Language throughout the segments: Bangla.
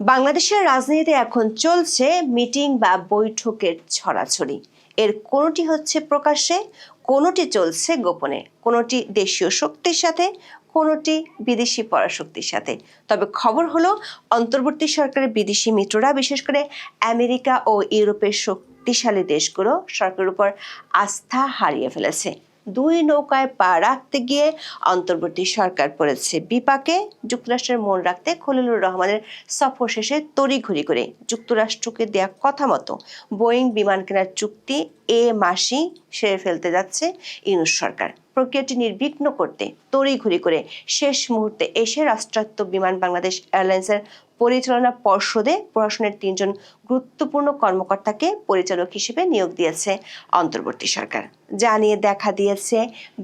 বাংলাদেশের রাজনীতিতে এখন চলছে মিটিং বা বৈঠকের ছড়াছড়ি। এর কোনোটি হচ্ছে প্রকাশ্যে, কোনোটি চলছে গোপনে, কোনোটি দেশীয় শক্তির সাথে, কোনোটি বিদেশি পরাশক্তির সাথে। তবে খবর হলো অন্তর্বর্তী সরকারের বিদেশি মিত্ররা, বিশেষ করে আমেরিকা ও ইউরোপের শক্তিশালী দেশগুলো সরকারের উপর আস্থা হারিয়ে ফেলেছে। দুই নৌকায় পা রাখতে গিয়ে অন্তর্বর্তী সরকার পড়েছে বিপাকে। যুক্তরাষ্ট্রের মন রাখতে খলিলুর রহমানের সফর শেষে তড়িঘড়ি করে যুক্তরাষ্ট্রকে দেয়া কথা মতো বোয়িং বিমান কেনার চুক্তি এ মাসেই সেরে ফেলতে যাচ্ছে ইউনূস সরকার। প্রক্রিয়াটি নির্বিঘ্ন করতে তড়িঘড়ি করে শেষ মুহূর্তে এসে রাষ্ট্রায়ত্ত বিমান বাংলাদেশ এয়ারলাইন্সের পরিচালনা পর্ষদে প্রশাসনের ৩ জন গুরুত্বপূর্ণ কর্মকর্তাকে পরিচালক হিসেবে নিয়োগ দিয়েছে অন্তর্বর্তী সরকার, যা নিয়ে দেখা দিয়েছে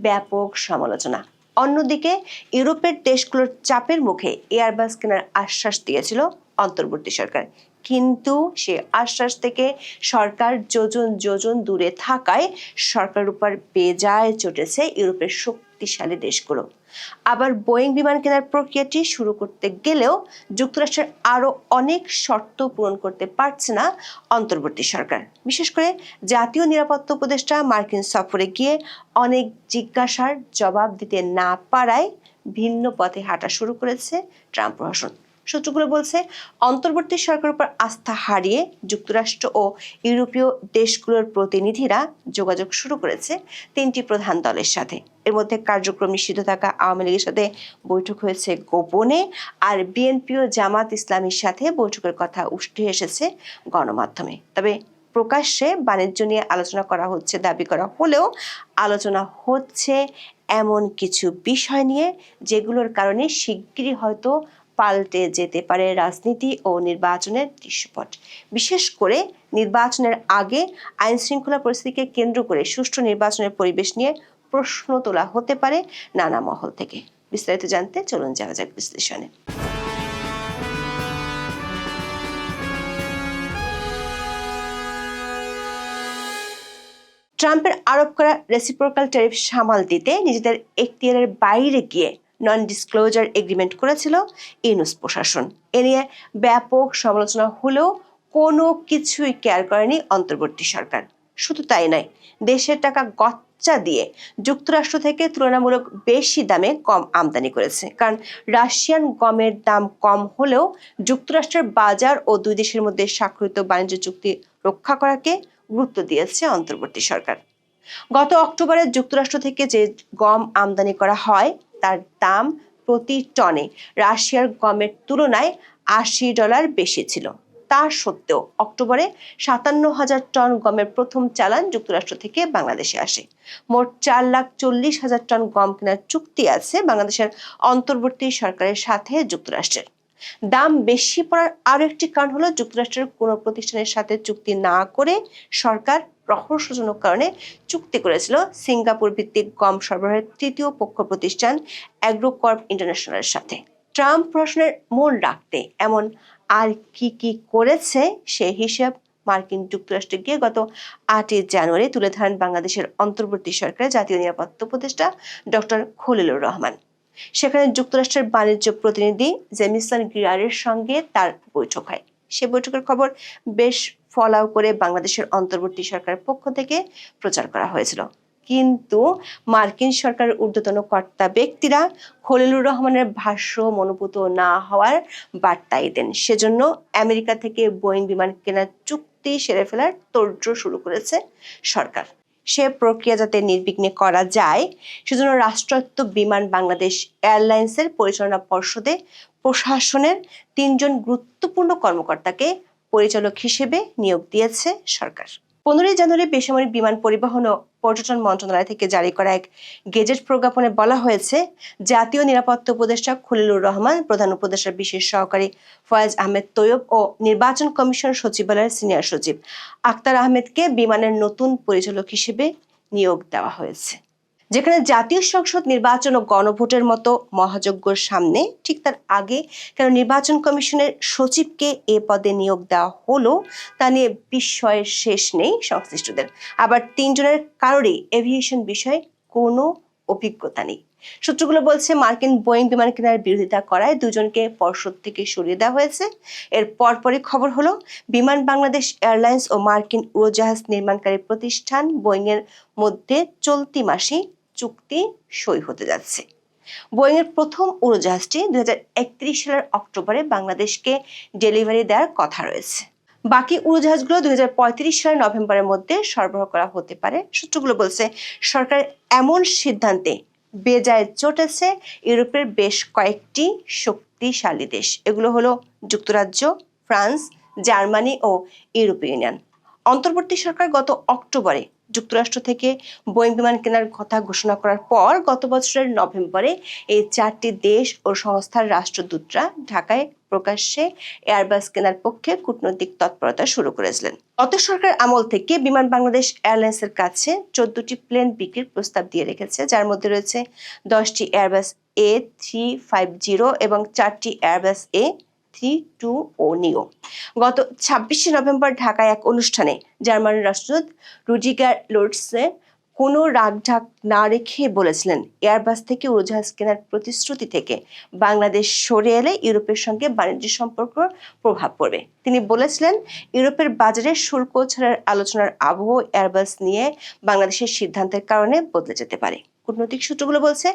ব্যাপক সমালোচনা। অন্যদিকে ইউরোপের দেশগুলোর চাপের মুখে এয়ারবাস কেনার আশ্বাস দিয়েছিল অন্তর্বর্তী সরকার, কিন্তু সে আশ্বাস থেকে সরকার যোজন যোজন দূরে থাকায় সরকারের উপর বেজায় চটেছে ইউরোপের শক্তিশালী দেশগুলো। আবার বোয়িং বিমান কেনার প্রক্রিয়াটি শুরু করতে গেলেও যুক্তরাষ্ট্রের আরো অনেক শর্ত পূরণ করতে পারছে না অন্তর্বর্তী সরকার। বিশেষ করে জাতীয় নিরাপত্তা উপদেষ্টা মার্কিন সফরে গিয়ে অনেক জিজ্ঞাসার জবাব দিতে না পারায় ভিন্ন পথে হাঁটা শুরু করেছে ট্রাম্প প্রশাসন। সূত্রগুলো বলছে, অন্তর্বর্তী সরকারের উপর আস্থা হারিয়ে যুক্তরাষ্ট্র ও ইউরোপীয় দেশগুলোর প্রতিনিধিরা যোগাযোগ শুরু করেছে 3টি প্রধান দলের সাথে। এর মধ্যে কার্যক্রম নিষিদ্ধ থাকা আওয়ামী লীগের সাথে বৈঠক হয়েছে গোপনে, আর বিএনপি ও জামাত ইসলামীর সাথে বৈঠকের কথা উঠে এসেছে গণমাধ্যমে। তবে প্রকাশ্যে বাণিজ্য নিয়ে আলোচনা করা হচ্ছে দাবি করা হলেও আলোচনা হচ্ছে এমন কিছু বিষয় নিয়ে যেগুলোর কারণে শিগগিরই হয়তো পাল্টে যেতে পারে রাজনীতি ও নির্বাচনের দৃশ্যপট। বিশেষ করে নির্বাচনের আগে আইন শৃঙ্খলা পরিস্থিতিকে কেন্দ্র করে সুষ্ঠু নির্বাচনের পরিবেশ নিয়ে প্রশ্ন তোলা হতে পারে নানা মহল থেকে। বিস্তারিত জানতে চলুন যাওয়া যাক বিশ্লেষণে। ট্রাম্পের আরোপ করা রেসিপ্রোকাল ট্যারিফ সামাল দিতে নিজেদের এখতিয়ারের বাইরে গিয়ে নন ডিসক্লোজার এগ্রিমেন্ট করেছিল ইউনূস প্রশাসন। এ নিয়ে ব্যাপক সমালোচনা হলেও কোনো কিছুই কেয়ার করেনি অন্তর্বর্তী সরকার। শুধু তাই নয়, দেশের টাকা গচ্চা দিয়ে যুক্তরাষ্ট্র থেকে তুলনামূলক বেশি দামে কম আমদানি করেছে, কারণ রাশিয়ান গমের দাম কম হলেও যুক্তরাষ্ট্রের বাজার ও দুই দেশের মধ্যে স্বাক্ষরিত বাণিজ্য চুক্তি রক্ষা করাকে গুরুত্ব দিয়েছে অন্তর্বর্তী সরকার। গত অক্টোবরে যুক্তরাষ্ট্র থেকে যে গম আমদানি করা হয় তার দাম প্রতি টনে রাশিয়ার গমের তুলনায় $80 বেশি ছিল। তা সত্ত্বেও অক্টোবরে 57,000 টন গমের প্রথম চালান যুক্তরাষ্ট্র থেকে বাংলাদেশে আসে। মোট 4,40,000 টন গম কেনার চুক্তি আছে বাংলাদেশের অন্তর্বর্তী সরকারের সাথে যুক্তরাষ্ট্রের। দাম বেশি পড়ার আরো একটি কারণ হলো যুক্তরাষ্ট্রের কোনো প্রতিষ্ঠানের সাথে চুক্তি না করে সরকার রহস্যজনক কারণে চুক্তি করেছিল সিঙ্গাপুর ভিত্তিক গম সরবরাহের তৃতীয় পক্ষ প্রতিষ্ঠান অ্যাগ্রোকর্প ইন্টারন্যাশনালের সাথে। ট্রাম্প প্রশাসনের মন রাখতে এমন আর কি কি করেছে সে হিসাব মার্কিন যুক্তরাষ্ট্রে গিয়ে গত 8 জানুয়ারি তুলে ধরেন বাংলাদেশের অন্তর্বর্তী সরকারের জাতীয় নিরাপত্তা উপদেষ্টা ডক্টর খলিলুর রহমান। সেখানে যুক্তরাষ্ট্রের বাণিজ্য প্রতিনিধি জেমিসন গ্রিয়ারের সঙ্গে তার বৈঠক হয়। সে বৈঠকের খবর বেশ ফলাও করে বাংলাদেশের অন্তর্বর্তী সরকারের পক্ষ থেকে প্রচার করা হয়েছিল, কিন্তু মার্কিন সরকারের ঊর্ধ্বতন কর্তা ব্যক্তিরা খলিলুর রহমানের ভাষ্য মনোভূত না হওয়ার বার্তাই দেন। সেজন্য আমেরিকা থেকে বোয়িং বিমান কেনার চুক্তি সেরে ফেলার তোড়জোড় শুরু করেছে সরকার। সে প্রক্রিয়া যাতে নির্বিঘ্নে করা যায় সেজন্য রাষ্ট্রায়ত্ত বিমান বাংলাদেশ এয়ারলাইন্সের পরিচালনা পর্ষদে প্রশাসনের 3 জন গুরুত্বপূর্ণ কর্মকর্তাকে পরিচালক হিসেবে নিয়োগ দিয়েছে সরকার। 15 জানুয়ারি বেসামরিক বিমান পরিবহন ও পর্যটন মন্ত্রণালয় থেকে জারি করা এক গেজেট প্রজ্ঞাপনে বলা হয়েছে, জাতীয় নিরাপত্তা উপদেষ্টা খলিলুর রহমান, প্রধান উপদেষ্টার বিশেষ সহকারী ফয়েজ আহমেদ তৈয়ব ও নির্বাচন কমিশন সচিবালয়ের সিনিয়র সচিব আক্তার আহমেদকে বিমানের নতুন পরিচালক হিসেবে নিয়োগ দেওয়া হয়েছে। যেখানে জাতীয় সংসদ নির্বাচন ও গণভোটের মতো মহাযজ্ঞের সামনে, ঠিক তার আগে কেন নির্বাচন কমিশনের সচিবকে এ পদে নিয়োগ দেওয়া হলো তা নিয়ে বিস্ময়ের শেষ নেই সংশ্লিষ্টদের। আবার 3 জনের কারোরই এভিয়েশন বিষয়ে কোনো অভিজ্ঞতা নেই। সূত্রগুলো বলছে মার্কিন বোয়িং বিমান কেনার বিরোধিতা করায় দুজনকে পর্ষদ থেকে সরিয়ে দেওয়া হয়েছে। এর পরপরই খবর হলো বিমান বাংলাদেশ এয়ারলাইন্স ও মার্কিন উড়োজাহাজ নির্মাণকারী প্রতিষ্ঠান বোয়িং এর মধ্যে চলতি মাসে চুক্তি সই হতে যাচ্ছে। বোয়িং এর প্রথম উড়োজাহাজটি 2031 সালের অক্টোবরে বাংলাদেশকে ডেলিভারি দেওয়ার কথা রয়েছে। বাকি উড়োজাহাজগুলো 2035 সালের নভেম্বরের মধ্যে সরবরাহ করা হতে পারে। সূত্রগুলো বলছে সরকার এমন সিদ্ধান্তে বেজায় চটেছে ইউরোপের বেশ কয়েকটি শক্তিশালী দেশ। এগুলো হলো যুক্তরাজ্য, ফ্রান্স, জার্মানি ও ইউরোপীয় ইউনিয়ন। অন্তর্বর্তী সরকার গত অক্টোবরে যুক্তরাষ্ট্র থেকে বোয়িং বিমান কেনার কথা ঘোষণা করার পর গত বছরের নভেম্বরে এই 4টি দেশ ও সংস্থার রাষ্ট্রদূতরা ঢাকায় প্রকাশ্যে এয়ারবাস কেনার পক্ষে কূটনৈতিক তৎপরতা শুরু করেছিলেন। গত সরকার আমল থেকে বিমান বাংলাদেশ এয়ারলাইন্সের কাছে 14টি প্লেন বিক্রির প্রস্তাব দিয়ে রেখেছে, যার মধ্যে রয়েছে 10টি এয়ারবাস A350 এবং 4টি এয়ারবাস A320 নিও। গত 26 নভেম্বর ঢাকায় এক অনুষ্ঠানে জার্মানির রাষ্ট্রদূত রুডিগার লোটসে কোনো রাগঢাক না রেখে বলেছিলেন এয়ারবাস থেকে উড়োজাহাজ কেনার প্রতিশ্রুতি থেকে বাংলাদেশ সরে এলে ইউরোপের সঙ্গে বাণিজ্য সম্পর্ক প্রভাব পড়বে। তিনি বলেছিলেন ইউরোপের বাজারে শুল্ক ছাড়ার আলোচনার আবহ এয়ারবাস নিয়ে বাংলাদেশের সিদ্ধান্তের কারণে বদলে যেতে পারে। কূটনৈতিক সূত্রগুলো বলছে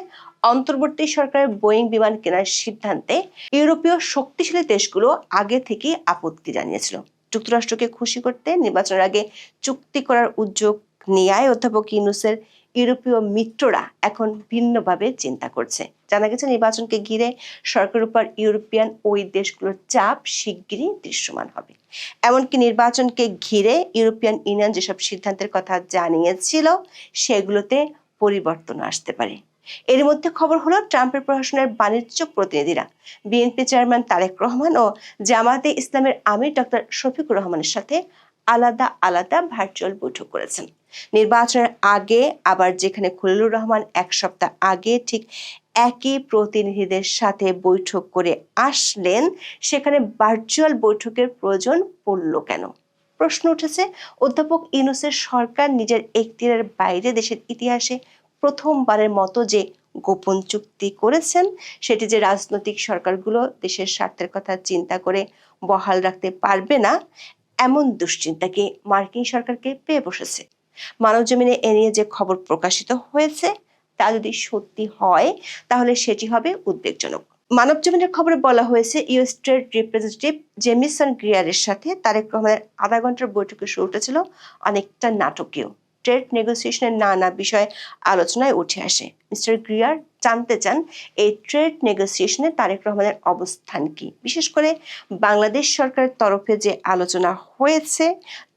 অন্তর্বর্তী সরকারের বোয়িং বিমান কেনার সিদ্ধান্তে ইউরোপীয় শক্তিশালী দেশগুলো আগে থেকেই আপত্তি জানিয়েছিল। যুক্তরাষ্ট্রকে খুশি করতে নির্বাচনের আগে চুক্তি করার উদ্যোগ নেয়ায় অধ্যাপক ইউনূসের ইউরোপীয় মিত্ররা এখন ভিন্নভাবে চিন্তা করছে। জানা গেছে নির্বাচনকে ঘিরে সরকারের উপর ইউরোপিয়ান ওই দেশগুলোর চাপ শিগগিরই দৃশ্যমান হবে। এমনকি নির্বাচনকে ঘিরে ইউরোপিয়ান ইউনিয়ন যেসব সিদ্ধান্তের কথা জানিয়েছিল সেগুলোতে পরিবর্তন আসতে পারে। এর মধ্যে খবর হলো ট্রাম্পের প্রশাসনের বাণিজ্য প্রতিনিধিরা বিএনপি চেয়ারম্যান তারেক রহমান ও জামায়াতে ইসলামের আমির ডক্টর শফিকুর রহমানের সাথে আলাদা আলাদা ভার্চুয়াল বৈঠক করেছেন। নির্বাচনের আগে আবার যেখানে খলিলুর রহমান এক সপ্তাহ আগে ঠিক একই প্রতিনিধিদের সাথে বৈঠক করে আসলেন, সেখানে ভার্চুয়াল বৈঠকের প্রয়োজন পড়ল কেন? প্রশ্ন উঠেছে অধ্যাপক ইউনূসের সরকার নিজের এখতিয়ারের বাইরে দেশের ইতিহাসে প্রথমবারের মতো যে গোপন চুক্তি করেছেন সেটি যে রাজনৈতিক সরকারগুলো দেশের স্বার্থের কথা চিন্তা করে বহাল রাখতে পারবে না, এমন দুশ্চিন্তাকে মার্কিন সরকারকে পেয়ে বসেছে। মানবজমিনে এ নিয়ে যে খবর প্রকাশিত হয়েছে তা যদি সত্যি হয় তাহলে সেটি হবে উদ্বেগজনক। মানবজমিনের খবরে বলা হয়েছে ইউএস ট্রেড রিপ্রেজেন্টেটিভ জেমিসন গ্রিয়ারের সাথে তারেক রহমানের আধা ঘন্টার বৈঠকের শুরুটা ছিল অনেকটা নাটকীয়। ট্রেড নেগোসিয়েশনের নানা বিষয় আলোচনায় উঠে আসে। মিস্টার গ্রিয়ার জানতে চান এই ট্রেড নেগোসিয়েশনে তারেক রহমানের অবস্থান কি, বিশেষ করে বাংলাদেশ সরকারের তরফে যে আলোচনা হয়েছে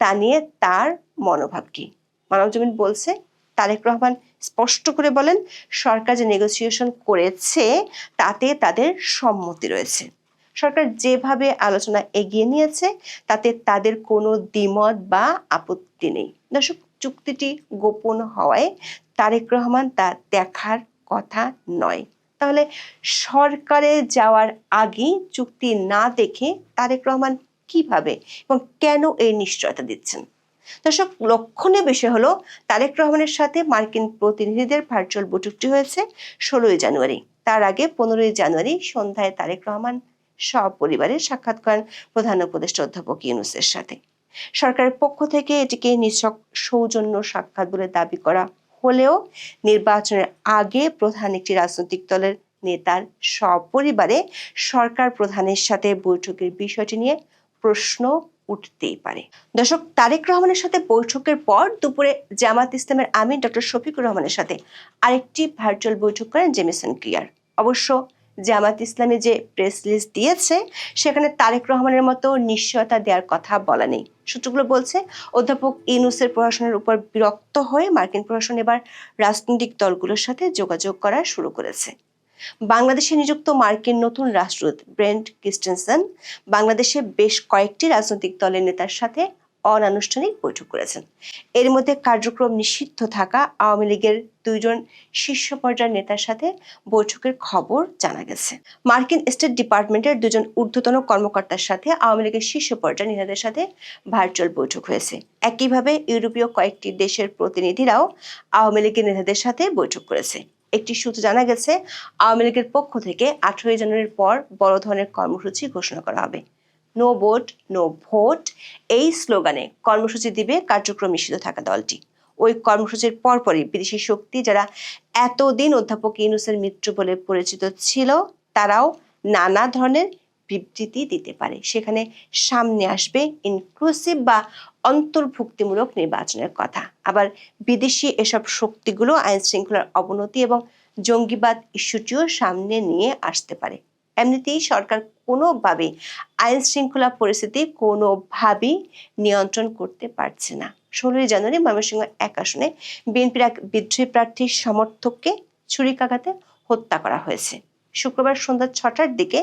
তা নিয়ে তার মনোভাব কি। মানবজমিন বলছে তারেক রহমান স্পষ্ট করে বলেন সরকার যে নেগোসিয়েশন করেছে তাতে তাদের সম্মতি রয়েছে। সরকার যেভাবে আলোচনা এগিয়ে নিয়েছে তাতে তাদের কোনো দ্বিমত বা আপত্তি নেই। দর্শক, চুক্তিটি গোপন হওয়ায় তারেক রহমান তা দেখার কথা নয়। তাহলে সরকারে যাওয়ার আগে চুক্তি না দেখে তারেক রহমান কিভাবে এবং কেন এই নিশ্চয়তা দিচ্ছেন? দর্শক, লক্ষণীয় বিষয় হলো তারেক রহমানের সাথে মার্কিন প্রতিনিধিদের ভার্চুয়াল বৈঠকটি হয়েছে 16 জানুয়ারি। তার আগে 15 জানুয়ারি সন্ধ্যায় তারেক রহমান সপরিবারে সাক্ষাৎ করেন প্রধান উপদেষ্টা অধ্যাপক ইউনূসের সাথে। সরকারের পক্ষ থেকে এটিকে নিছক সৌজন্য সাক্ষাৎ বলে দাবি করা হলেও নির্বাচনের আগে প্রধান একটি রাজনৈতিক দলের নেতার সপরিবারে সরকার প্রধানের সাথে বৈঠকের বিষয়টি নিয়ে প্রশ্ন উঠতেই পারে। দর্শক, তারেক রহমানের সাথে বৈঠকের পর দুপুরে জামাত ইসলামের আমির ডক্টর শফিকুর রহমানের সাথে আরেকটি ভার্চুয়াল বৈঠক করেন জেমিসন গ্রিয়ার। অবশ্য জামাত ইসলামী যে প্রেস রিলিজ দিয়েছে সেখানে তারেক রহমানের মতো নিশ্চয়তা দেওয়ার কথা বলা নেই। সূত্রগুলো বলছে অধ্যাপক ইউনূসের প্রশাসনের উপর বিরক্ত হয়ে মার্কিন প্রশাসন এবার রাজনৈতিক দলগুলোর সাথে যোগাযোগ করা শুরু করেছে। বাংলাদেশে নিযুক্ত মার্কিন নতুন রাষ্ট্রদূত ব্রেন্ট ক্রিস্টেনসেন বাংলাদেশে বেশ কয়েকটি রাজনৈতিক দলের নেতার সাথে অনানুষ্ঠানিক বৈঠক করেছেন। এর মধ্যে কার্যক্রম নিষিদ্ধ থাকা আওয়ামী লীগের 2 জন শীর্ষ পর্যায়ের নেতার সাথে বৈঠকের খবর জানা গেছে। মার্কিন স্টেট ডিপার্টমেন্টের 2 জন ঊর্ধ্বতন কর্মকর্তার সাথে আওয়ামী লীগের শীর্ষ পর্যায়ের নেতাদের সাথে ভার্চুয়াল বৈঠক হয়েছে। একইভাবে ইউরোপীয় কয়েকটি দেশের প্রতিনিধিরাও আওয়ামী লীগের নেতাদের সাথে বৈঠক করেছে। একটি সূত্রে জানা গেছে, আওয়ামী লীগের পক্ষ থেকে 18 জানুয়ারির পর বড় ধরনের কর্মসূচি ঘোষণা করা হবে। নো ভোট নো ভোট এই স্লোগানে কর্মসূচি দিবে কার্যক্রম নিষিদ্ধ থাকা দলটি। ওই কর্মসূচির পরপরই বিদেশি শক্তি যারা এতদিন অধ্যাপক ইউনূসের মিত্র বলে পরিচিত ছিল, তারাও নানা ধরনের বিবৃতি দিতে পারে। সেখানে সামনে আসবে ইনক্লুসিভ বা অন্তর্ভুক্তিমূলক নির্বাচনের কথা। আবার বিদেশি এসব শক্তিগুলো আইন শৃঙ্খলার অবনতি এবং জঙ্গিবাদ ইস্যুটিও সামনে নিয়ে আসতে পারে। এমনিতেই সরকার কোনোভাবেই আইন শৃঙ্খলা পরিস্থিতি কোনোভাবেই নিয়ন্ত্রণ করতে পারছে না। 16 জানুয়ারি ময়মনসিংহ 1 আসনে বিএনপির এক বিদ্রোহী প্রার্থীর সমর্থককে ছুরিকাঘাতে হত্যা করা হয়েছে। শুক্রবার সন্ধ্যা 6টার দিকে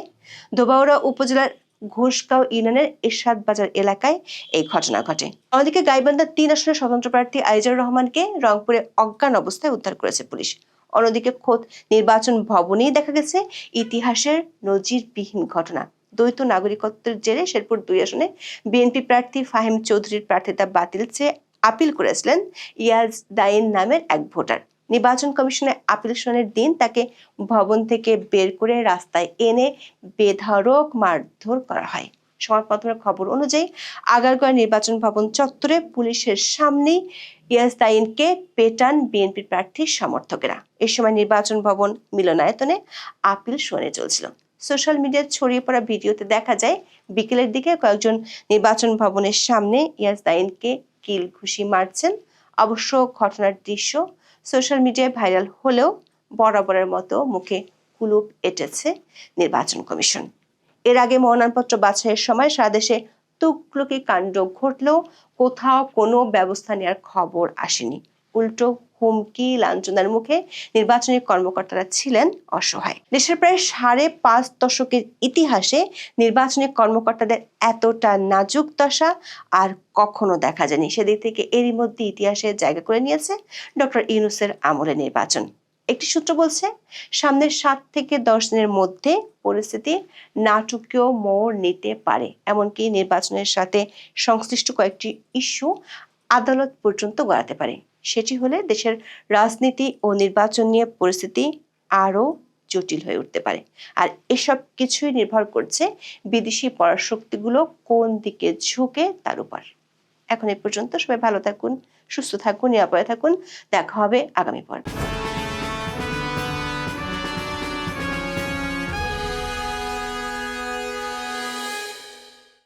ধোবাউড়া উপজেলার ঘোষগাঁও ইউনিয়নের এরশাদ বাজার এলাকায় এই ঘটনা ঘটে। অন্যদিকে গাইবান্ধা 3 আসনের স্বতন্ত্র প্রার্থী আইজার রহমানকে রংপুরে অজ্ঞান অবস্থায় উদ্ধার করেছে পুলিশ। অন্যদিকে খোদ নির্বাচন ভবনেই দেখা গেছে ইতিহাসের নজিরবিহীন ঘটনা। দ্বৈত নাগরিকত্বের জেরে শেরপুর 2 আসনে বিএনপি প্রার্থী ফাহিম চৌধুরীর প্রার্থিতা বাতিল চেয়ে আপিল করেছিলেন ইয়াজ দাইন নামের এক ভোটার। নির্বাচন কমিশনের আপিল শুনানির দিন তাকে ভবন থেকে বের করে রাস্তায় এনে বেধড়ক মারধর করা হয়। সংবাদ মাধ্যমের খবর অনুযায়ী আগারগাঁও নির্বাচন ভবন চত্বরে পুলিশের সামনেই ইয়াসদাইনকে পেটান বিএনপি প্রার্থীর সমর্থকেরা। এ সময় নির্বাচন ভবন মিলনায়তনে আপিল শুনানি চলছিল। সোশ্যাল মিডিয়ায় ছড়িয়ে পড়া ভিডিওতে দেখা যায় বিকেলের দিকে কয়েকজন নির্বাচন ভবনের সামনে ইয়াসদাইনকে কিল ঘুষি মারছেন। অবশ্য ঘটনার দৃশ্য সোশ্যাল মিডিয়ায় ভাইরাল হলেও বরাবরের মতো মুখে কুলুপ এঁটেছে নির্বাচন কমিশন। এর আগে মনোনয়নপত্র বাছাইয়ের সময় সারা দেশে তুকলুকি কাণ্ড ঘটলেও কোথাও কোনো ব্যবস্থা নেওয়ার খবর আসেনি। উল্টো হুমকি লাঞ্ছনার মুখে নির্বাচনী কর্মকর্তারা ছিলেন অসহায়। দেশের প্রায় 5.5 দশকের ইতিহাসে নির্বাচনী কর্মকর্তাদের এতটা নাজুক দশা আর কখনো দেখা যায়নি। সেদিক থেকে এরই মধ্যে ইতিহাসে জায়গা করে নিয়েছে ডক্টর ইউনূসের আমলে নির্বাচন। একটি সূত্র বলছে, সামনের 7 থেকে 10 দিনের মধ্যে পরিস্থিতি নাটকীয় মোড় নিতে পারে। এমনকি নির্বাচনের সাথে সংশ্লিষ্ট কয়েকটি ইস্যু আদালত পর্যন্ত গড়াতে পারে। সেটি হলে দেশের রাজনীতি ও নির্বাচন নিয়ে পরিস্থিতি আরও জটিল হয়ে উঠতে পারে। আর এসব কিছুই নির্ভর করছে বিদেশি পরাশক্তিগুলো কোন দিকে ঝুঁকে তার উপর। এখন এ পর্যন্ত। সবাই ভালো থাকুন, সুস্থ থাকুন, নিরাপদে থাকুন। দেখা হবে আগামী পর্বে।